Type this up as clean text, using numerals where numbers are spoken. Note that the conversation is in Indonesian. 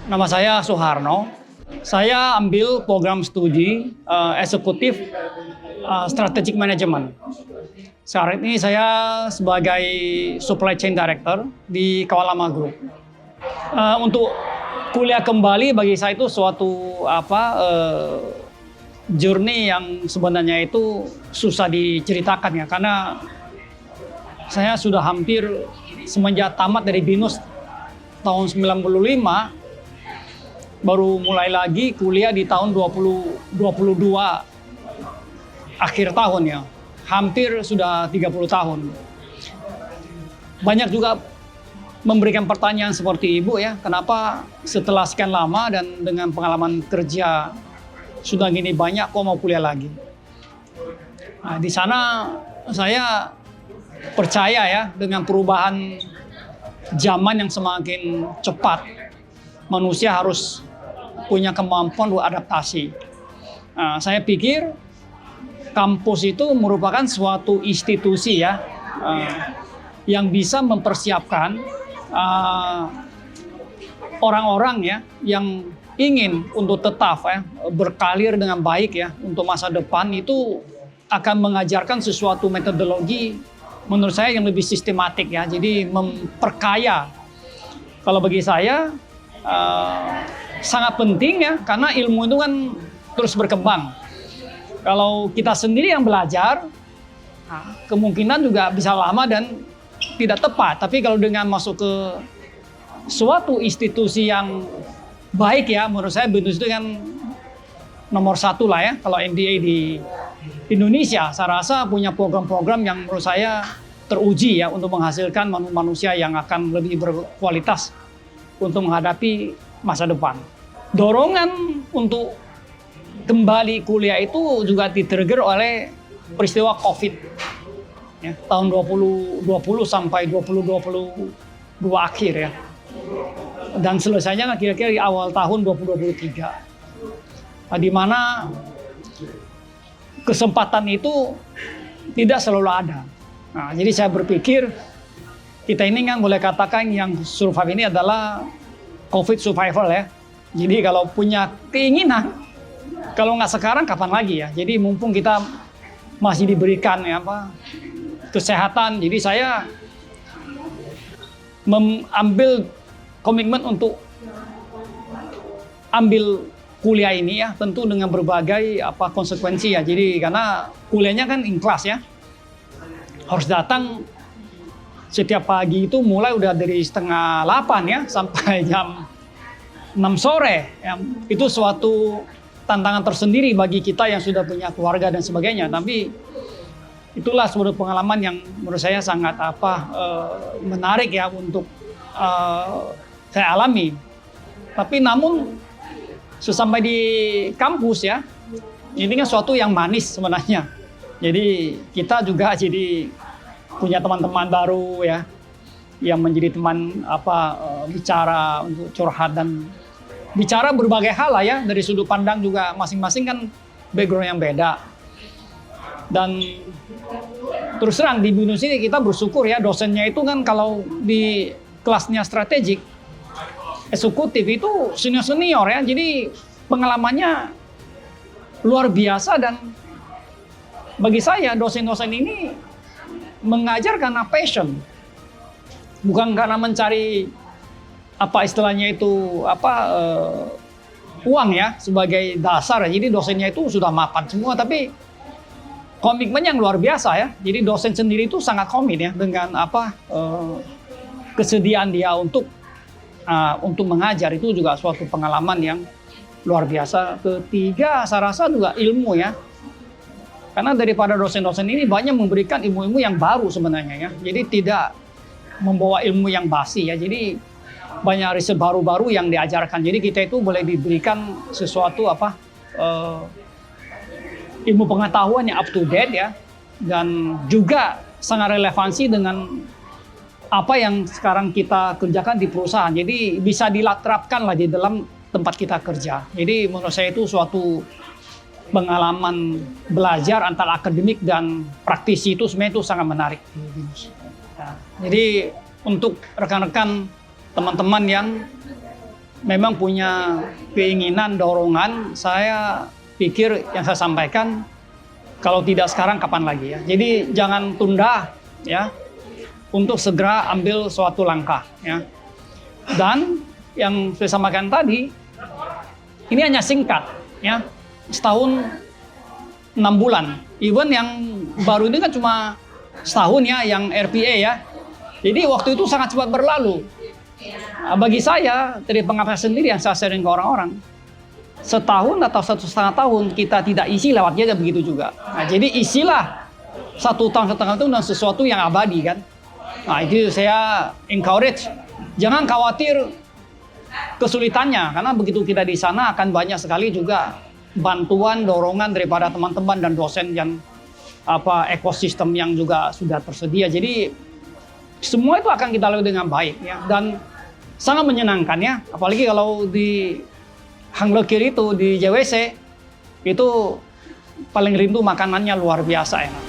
Nama saya Suharno. Saya ambil program studi eksekutif strategic management. Saat ini saya sebagai supply chain director di Kawalama Group. Untuk kuliah kembali bagi saya itu suatu journey yang sebenarnya itu susah diceritakan ya, karena saya sudah hampir semenjak tamat dari BINUS tahun 95 baru mulai lagi kuliah di tahun 2022 akhir tahun ya. Hampir sudah 30 tahun. Banyak juga memberikan pertanyaan seperti Ibu ya, kenapa setelah sekian lama dan dengan pengalaman kerja sudah gini banyak kok mau kuliah lagi. Nah, di sana saya percaya ya dengan perubahan zaman yang semakin cepat, manusia harus punya kemampuan beradaptasi. Nah, saya pikir kampus itu merupakan suatu institusi ya yang bisa mempersiapkan orang-orang ya yang ingin untuk tetap ya berkarir dengan baik ya untuk masa depan, itu akan mengajarkan sesuatu metodologi menurut saya yang lebih sistematik ya, jadi memperkaya. Kalau bagi saya sangat penting ya, karena ilmu itu kan terus berkembang. Kalau kita sendiri yang belajar, kemungkinan juga bisa lama dan tidak tepat. Tapi kalau dengan masuk ke suatu institusi yang baik ya, menurut saya BINUS itu kan nomor satu lah ya. Kalau MBA di Indonesia, saya rasa punya program-program yang menurut saya teruji ya untuk menghasilkan manusia yang akan lebih berkualitas untuk menghadapi masa depan. Dorongan untuk kembali kuliah itu juga di-trigger oleh peristiwa COVID ya, tahun 2020 sampai 2022 akhir ya. Dan selesainya kira-kira di awal tahun 2023. Di mana kesempatan itu tidak selalu ada. Nah, jadi saya berpikir kita ini kan boleh katakan yang survive ini adalah COVID survival ya. Jadi kalau punya keinginan, kalau nggak sekarang kapan lagi ya. Jadi mumpung kita masih diberikan ya kesehatan, jadi saya mengambil komitmen untuk ambil kuliah ini ya, tentu dengan berbagai konsekuensi ya. Jadi karena kuliahnya kan in class ya, harus datang setiap pagi itu mulai udah dari 7:30 ya sampai jam 6 sore ya. Itu suatu tantangan tersendiri bagi kita yang sudah punya keluarga dan sebagainya. Tapi itulah suatu pengalaman yang menurut saya sangat menarik ya untuk saya alami. Tapi namun sesampai di kampus ya, ini kan suatu yang manis sebenarnya. Jadi kita juga jadi punya teman-teman baru ya, yang menjadi teman bicara untuk curhat dan bicara berbagai hal lah ya, dari sudut pandang juga masing-masing kan background yang beda. Dan terus terang di BINUS ini kita bersyukur ya, dosennya itu kan kalau di kelasnya strategik eksekutif itu senior ya, jadi pengalamannya luar biasa. Dan bagi saya dosen-dosen ini mengajar karena passion, bukan karena mencari istilahnya itu uang ya sebagai dasar. Jadi dosennya itu sudah mapan semua, tapi komitmen yang luar biasa ya. Jadi dosen sendiri itu sangat komit ya dengan kesediaan dia untuk mengajar. Itu juga suatu pengalaman yang luar biasa. Ketiga, saya rasa juga ilmu ya. Karena daripada dosen-dosen ini banyak memberikan ilmu-ilmu yang baru sebenarnya ya. Jadi tidak membawa ilmu yang basi ya. Jadi banyak riset baru-baru yang diajarkan. Jadi kita itu boleh diberikan sesuatu ilmu pengetahuan yang up to date ya. Dan juga sangat relevansi dengan apa yang sekarang kita kerjakan di perusahaan. Jadi bisa diterapkan lah di dalam tempat kita kerja. Jadi menurut saya itu suatu pengalaman belajar antara akademik dan praktisi itu sebenarnya itu sangat menarik. Nah, jadi untuk rekan-rekan teman-teman yang memang punya keinginan, dorongan, saya pikir yang saya sampaikan, kalau tidak sekarang kapan lagi ya. Jadi jangan tunda ya untuk segera ambil suatu langkah ya. Dan yang saya sampaikan tadi ini hanya singkat ya. Setahun 6 bulan. Even yang baru ini kan cuma setahun ya, yang RPA ya. Jadi waktu itu sangat cepat berlalu. Bagi saya, dari pengalaman sendiri yang saya sharing ke orang-orang, setahun atau 1,5 tahun kita tidak isi, lewatnya begitu juga. Nah, jadi isilah 1,5 tahun itu dengan sesuatu yang abadi kan. Nah, itu saya encourage. Jangan khawatir kesulitannya, karena begitu kita di sana akan banyak sekali juga bantuan, dorongan daripada teman-teman dan dosen yang ekosistem yang juga sudah tersedia. Jadi semua itu akan kita lalui dengan baik ya, dan sangat menyenangkan ya, apalagi kalau di Hang Lekir itu di JWC itu paling rindu makanannya luar biasa enak.